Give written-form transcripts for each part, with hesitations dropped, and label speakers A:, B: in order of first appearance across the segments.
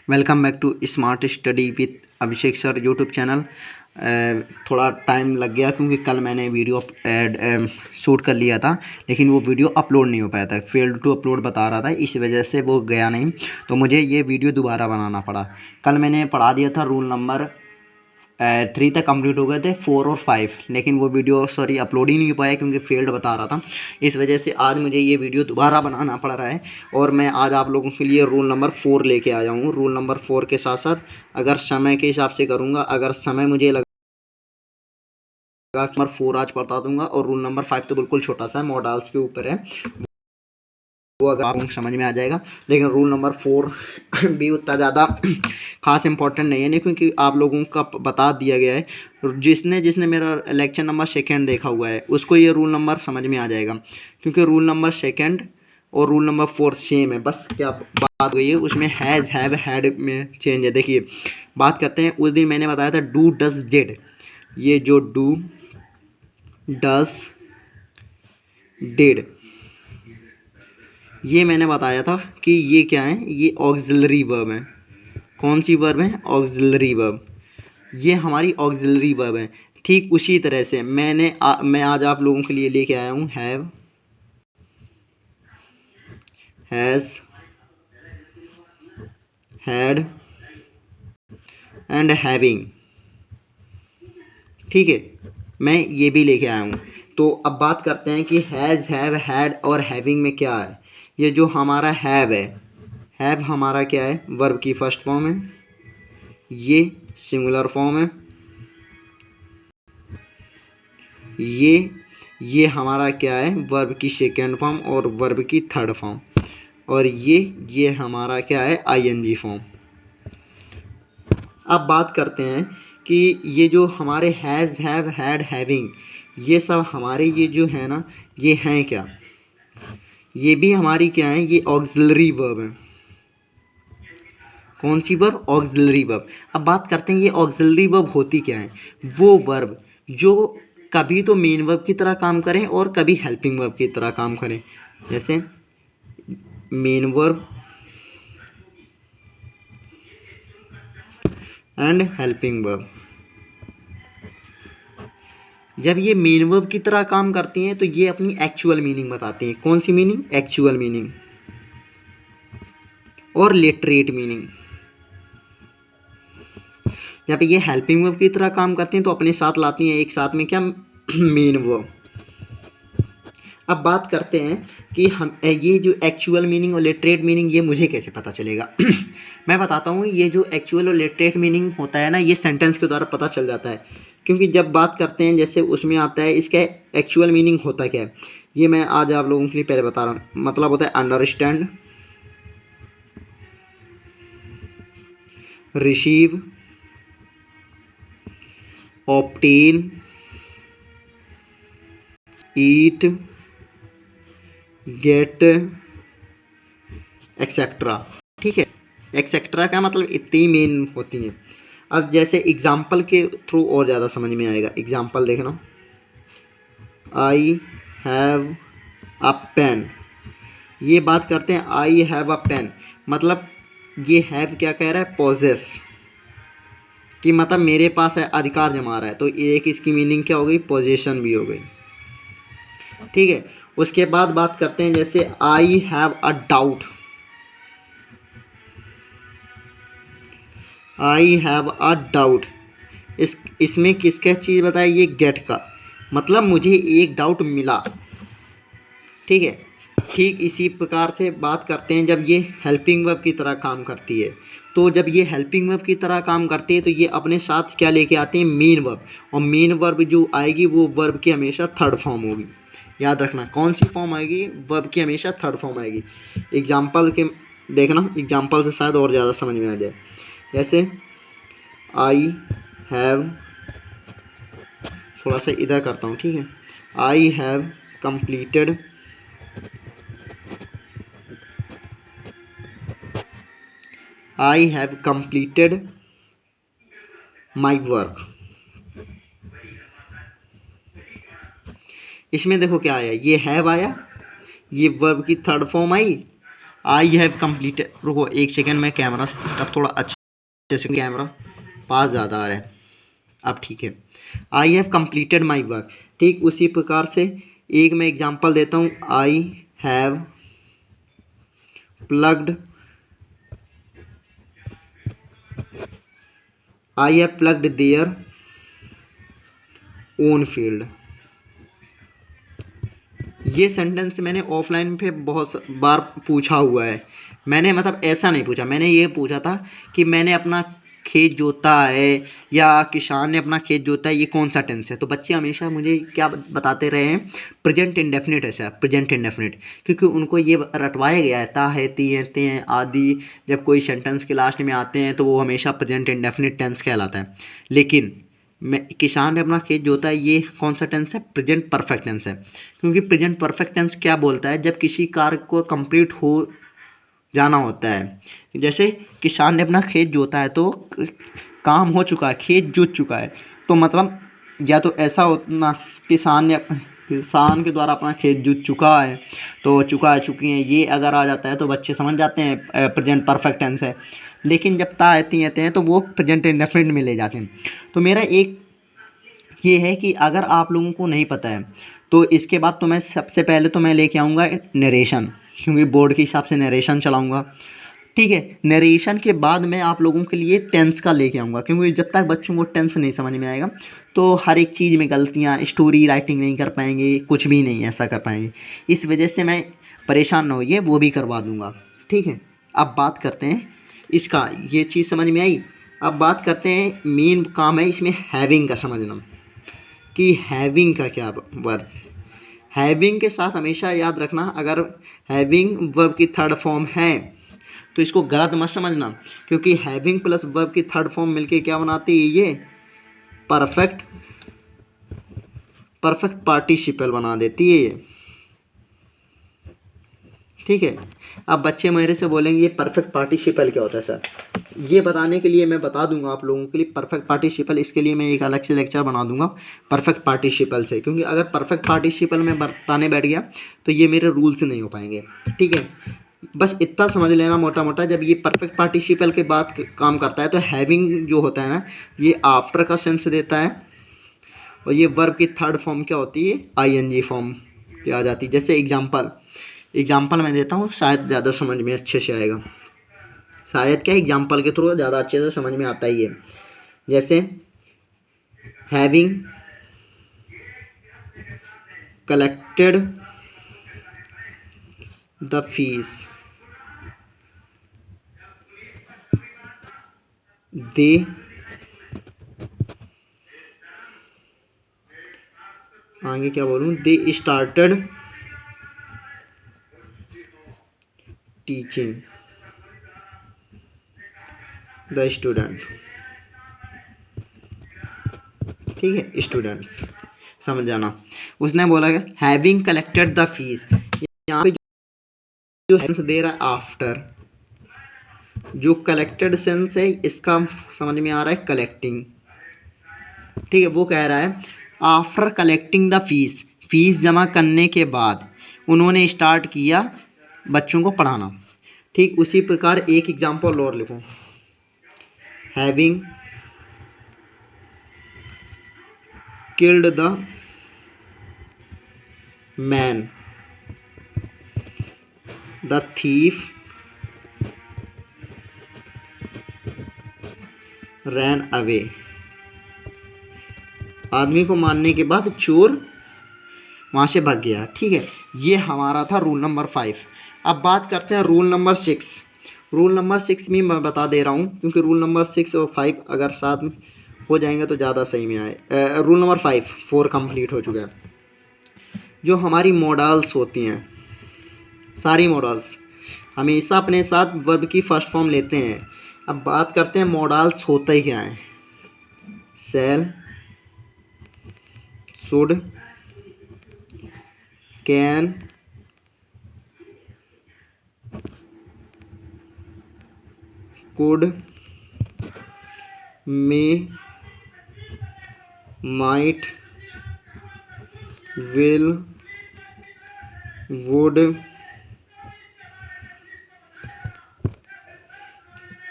A: Welcome back to smart study with Abhishek sir YouTube channel. थोड़ा time लग गया क्योंकि कल मैंने वीडियो शूट कर लिया था, लेकिन वो वीडियो अपलोड नहीं हो पाया था। फेल्ड टू अपलोड बता रहा था, इस वजह से वो गया नहीं, तो मुझे ये वीडियो दोबारा बनाना पड़ा। कल मैंने पढ़ा दिया था रूल नंबर 3 तक कंप्लीट हो गए थे, 4 और 5, लेकिन वो वीडियो अपलोड ही नहीं हो पाया क्योंकि फेल्ड बता रहा था। इस वजह से आज मुझे ये वीडियो दोबारा बनाना पड़ रहा है और मैं आज आप लोगों के लिए रूल नंबर 4 लेके आया हूँ। रूल नंबर 4 के साथ साथ अगर समय के हिसाब से करूँगा, अगर समय मुझे लगा नंबर 4 आज बता दूंगा, और रूल नंबर 5 तो बिल्कुल छोटा सा है, मॉडल्स के ऊपर है, वो अगर आपको समझ में आ जाएगा। लेकिन रूल नंबर 4 भी उतना ज़्यादा खास इंपॉर्टेंट नहीं है, नहीं, क्योंकि आप लोगों का बता दिया गया है। जिसने मेरा लेक्चर नंबर 2 देखा हुआ है उसको ये रूल नंबर समझ में आ जाएगा, क्योंकि रूल नंबर 2 और रूल नंबर 4 सेम है। बस क्या बात हुई है उसमें हैज़, हैव, हैड में चेंज है। देखिए बात करते हैं, उस दिन मैंने बताया था डू, डज, डिड। ये जो डू, डज, डिड, ये मैंने बताया था कि ये क्या है, ये ऑक्सिलरी वर्ब है। कौन सी वर्ब है? Auxiliary verb. ये हमारी ऑक्सिलरी वर्ब है। ठीक उसी तरह से मैं आज आप लोगों के लिए लेके आया हूँ have, has, had and having. ठीक है, मैं ये भी लेके आया हूँ। तो अब बात करते हैं कि हैज़, हैव, हैड और हैविंग में क्या है। ये जो हमारा हैव है, हैव हमारा क्या है? वर्ब की फर्स्ट फॉर्म है, ये सिंगुलर फॉर्म है, ये हमारा क्या है? वर्ब की सेकेंड फॉर्म और वर्ब की थर्ड फॉर्म, और ये हमारा क्या है? ING form. अब बात करते हैं कि ये जो हमारे हैज़, हैव, हैड, हैविंग, ये सब हमारे ये जो है ना, ये हैं क्या? ये भी हमारी क्या है? ये ऑक्सिलरी वर्ब है। कौन सी वर्ब? Auxiliary verb. अब बात करते हैं ये ऑक्सिलरी वर्ब होती क्या है? वो वर्ब जो कभी तो मेन वर्ब की तरह काम करें और कभी हेल्पिंग वर्ब की तरह काम करें। जैसे main verb and helping verb. जब ये मेन वर्ब की तरह काम करती हैं तो ये अपनी एक्चुअल मीनिंग बताती हैं। कौन सी मीनिंग? एक्चुअल मीनिंग और लिटरेट मीनिंग। जब ये हेल्पिंग वर्ब की तरह काम करती हैं तो अपने साथ लाती हैं एक साथ में क्या? Main verb. अब बात करते हैं कि हम ये जो एक्चुअल मीनिंग और लिटरेट मीनिंग ये मुझे कैसे पता चलेगा? मैं बताता हूँ। ये जो एक्चुअल और लिटरेट मीनिंग होता है ना, ये सेंटेंस के द्वारा पता चल जाता है, क्योंकि जब बात करते हैं जैसे उसमें आता है इसका एक्चुअल मीनिंग होता क्या है, ये मैं आज आप लोगों के लिए पहले बता रहा हूँ। मतलब होता है अंडरस्टैंड, रिसीव, ऑब्टेन, ईट, गेट, एक्सेट्रा। ठीक है, एक्सेट्रा का मतलब इतनी मेन होती हैं। अब जैसे एग्जाम्पल के थ्रू और ज़्यादा समझ में आएगा। एग्जाम्पल देखना, आई हैव अ पेन। ये बात करते हैं आई हैव अ पेन, मतलब ये हैव क्या कह रहा है? पोजेस, कि मतलब मेरे पास है, अधिकार जमा रहा है। तो एक इसकी मीनिंग क्या हो गई? पोजेशन भी हो गई। ठीक है, उसके बाद बात करते हैं जैसे I have a doubt. I have a doubt, इसमें किसका चीज़ बताया? ये गेट का, मतलब मुझे एक डाउट मिला। ठीक है, ठीक इसी प्रकार से बात करते हैं जब ये हेल्पिंग वर्ब की तरह काम करती है। तो जब ये हेल्पिंग वर्ब की तरह काम करती है तो ये अपने साथ क्या लेके आते हैं? Main verb. और मेन वर्ब जो आएगी वो वर्ब की हमेशा थर्ड फॉर्म होगी। याद रखना, कौन सी फॉर्म आएगी? वर्ब की हमेशा थर्ड फॉर्म आएगी। एग्जाम्पल के देखना, एग्जाम्पल से शायद और ज़्यादा समझ में आ जाए। जैसे आई हैव, थोड़ा सा इधर करता हूँ, ठीक है। I have completed I have completed my work। इसमें देखो क्या आया? ये हैव आया, ये वर्ब की third form I, I have completed, रुको एक सेकेंड, मैं कैमरा सेटअप थोड़ा अच्छे से, कैमरा पास ज़्यादा आ रहा है, अब ठीक है। I have completed my work, ठीक उसी प्रकार से एक मैं एग्जांपल देता हूँ। I have plugged, I have plugged their own field. ये सेंटेंस मैंने ऑफलाइन पे बहुत बार पूछा हुआ है। मैंने मतलब ऐसा नहीं पूछा, मैंने ये पूछा था कि मैंने अपना खेत जोता है या किसान ने अपना खेत जोता है, ये कौन सा टेंस है। तो बच्चे हमेशा मुझे क्या बताते रहे हैं, प्रेजेंट इंडेफिनिट है सर, प्रेजेंट इंडेफिनिट, क्योंकि उनको ये रटवाया गया है ता है ती है ते हैं आदि, जब कोई सेंटेंस के लास्ट में आते हैं तो वो हमेशा प्रेजेंट इंडेफिनिट टेंस कहलाता है। लेकिन मैं किसान ने अपना खेत जोता है, ये कौन सा टेंस है, प्रेजेंट परफेक्ट टेंस है। क्योंकि प्रेजेंट परफेक्ट टेंस क्या बोलता है, जब किसी कार्य को कंप्लीट हो जाना होता है। जैसे किसान ने अपना खेत जोता है तो काम हो चुका है, खेत जोत चुका है, तो मतलब या तो ऐसा होना किसान के द्वारा अपना खेत जोत चुका है, तो चुका है चुकी हैं, ये अगर आ जाता है तो बच्चे समझ जाते हैं प्रेजेंट परफेक्ट टेंस है। लेकिन जब ता आती हैं तो वो प्रेजेंट इंडेफिनिट में ले जाते हैं। तो मेरा एक ये है कि अगर आप लोगों को नहीं पता है तो इसके बाद तो मैं सबसे पहले तो मैं लेके आऊँगा नरेशन, क्योंकि बोर्ड के हिसाब से नरेशन चलाऊँगा। ठीक है, नरेशन के बाद मैं आप लोगों के लिए टेंस का लेके आऊँगा, क्योंकि जब तक बच्चों को टेंस नहीं समझ में आएगा तो हर एक चीज़ में गलतियाँ, स्टोरी राइटिंग नहीं कर पाएंगे, कुछ भी नहीं ऐसा कर पाएंगे। इस वजह से मैं, परेशान ना होइए, वो भी करवा दूँगा। ठीक है, अब बात करते हैं इसका, ये चीज़ समझ में आई। अब बात करते हैं, मेन काम है इसमें हैविंग का समझना, कि हैविंग का क्या वर्ब। हैविंग के साथ हमेशा याद रखना, अगर हैविंग वर्ब की थर्ड फॉर्म है तो इसको गलत मत समझना, क्योंकि हैविंग प्लस वर्ब की थर्ड फॉर्म मिलके क्या बनाती है, ये परफेक्ट पार्टिसिपल बना देती है ये। ठीक है, अब बच्चे मेरे से बोलेंगे ये परफेक्ट पार्टिसिपल क्या होता है सर। ये बताने के लिए मैं बता दूंगा आप लोगों के लिए परफेक्ट पार्टिसिपल, इसके लिए मैं एक अलग से लेक्चर बना दूंगा परफेक्ट पार्टिसिपल से, क्योंकि अगर परफेक्ट पार्टिसिपल में बताने बैठ गया तो ये मेरे रूल से नहीं हो पाएंगे। ठीक है, बस इतना समझ लेना मोटा मोटा, जब ये परफेक्ट पार्टिसिपल के बाद काम करता है तो हैविंग जो होता है ना, ये आफ्टर का सेंस देता है, और ये वर्ब की थर्ड फॉर्म क्या होती है, आईएनजी फॉर्म क्या आ जाती है। जैसे एग्जाम्पल मैं देता हूँ, शायद ज़्यादा समझ में अच्छे से आएगा, शायद क्या एग्जाम्पल के थ्रू ज़्यादा अच्छे से समझ में आता ही है। जैसे हैविंग कलेक्टेड द फीस, दे आगे क्या बोलूँ, they started teaching the student. ठीक है, स्टूडेंट्स समझ जाना। उसने बोला क्या, हैविंग कलेक्टेड द फीस, यहाँ पे जो सेंस दे रहा है आफ्टर, जो कलेक्टेड सेंस है इसका समझ में आ रहा है कलेक्टिंग। ठीक है, वो कह रहा है after collecting the fees, fees जमा करने के बाद उन्होंने स्टार्ट किया बच्चों को पढ़ाना। ठीक उसी प्रकार एक एग्जांपल और लिखो, having killed the man, the thief ran away, आदमी को मारने के बाद चोर वहाँ से भाग गया। ठीक है, ये हमारा था रूल नंबर 5। अब बात करते हैं रूल नंबर 6। रूल नंबर 6 में मैं बता दे रहा हूँ, क्योंकि रूल नंबर 6 और 5 अगर साथ में हो जाएंगे तो ज़्यादा सही में आए। रूल नंबर 4 कंप्लीट हो चुका है। जो हमारी मॉडल्स होती हैं, सारी मॉडल्स हमेशा अपने साथ वर्ब की फर्स्ट फॉर्म लेते हैं। अब बात करते हैं मॉडल्स होते ही क्या हैं, shall, should, can, could, may, might, will, would,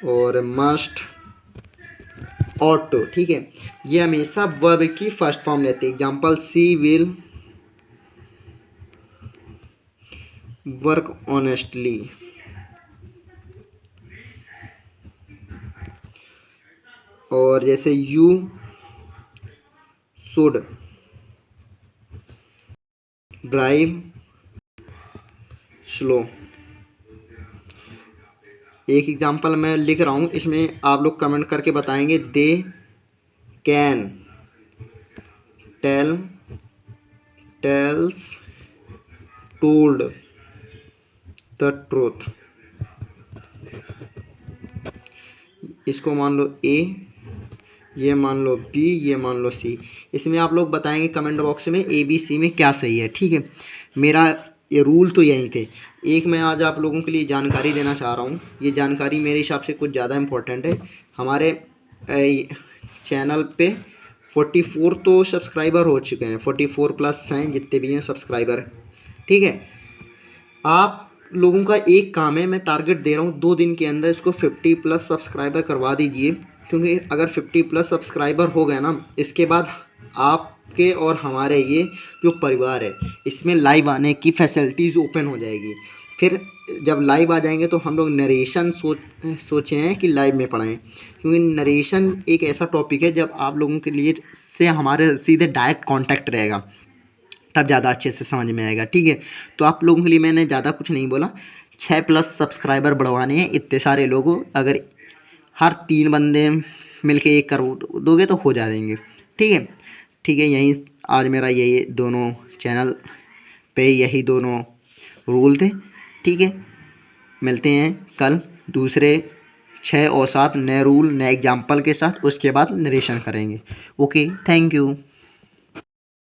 A: और मस्ट, ऑट टू, ठीक है, ये हमेशा वर्ब की फर्स्ट फॉर्म लेते हैं। Example she will work honestly, और जैसे यू शुड ड्राइव स्लो। एक एग्जांपल मैं लिख रहा हूँ, इसमें आप लोग कमेंट करके बताएंगे। They can tells told the truth. इसको मान लो ए, ये मान लो बी, ये मान लो सी। इसमें आप लोग बताएंगे कमेंट बॉक्स में ए बी सी में क्या सही है, ठीक है। मेरा ये रूल तो यही थे। एक मैं आज आप लोगों के लिए जानकारी देना चाह रहा हूँ। ये जानकारी मेरे हिसाब से कुछ ज़्यादा इम्पोर्टेंट है। हमारे चैनल पे 44 तो सब्सक्राइबर हो चुके हैं, 44 प्लस हैं जितने भी हैं सब्सक्राइबर, ठीक है। आप लोगों का एक काम है, मैं टारगेट दे रहा हूँ 2 दिन के अंदर इसको 50 प्लस सब्सक्राइबर करवा दीजिए। क्योंकि अगर 50 प्लस सब्सक्राइबर हो गए ना, इसके बाद आपके और हमारे ये जो परिवार है इसमें लाइव आने की फैसिलिटीज़ ओपन हो जाएगी। फिर जब लाइव आ जाएंगे तो हम लोग नरेशन सोचे हैं कि लाइव में पढ़ाएं। क्योंकि नरेशन एक ऐसा टॉपिक है जब आप लोगों के लिए से हमारे सीधे डायरेक्ट कांटेक्ट रहेगा, तब ज़्यादा अच्छे से समझ में आएगा, ठीक है। तो आप लोगों के लिए मैंने ज़्यादा कुछ नहीं बोला, 6 प्लस सब्सक्राइबर बढ़वाने हैं। इतने सारे लोगों, अगर हर 3 बंदे मिलके 1 करोड़ दोगे तो हो जाएंगे, ठीक है। ठीक है, यही आज मेरा यही दोनों चैनल पे यही दोनों रूल थे, ठीक है। मिलते हैं कल दूसरे 6 और 7 नए रूल नए एग्जाम्पल के साथ, उसके बाद नरेशन करेंगे। Okay, thank you.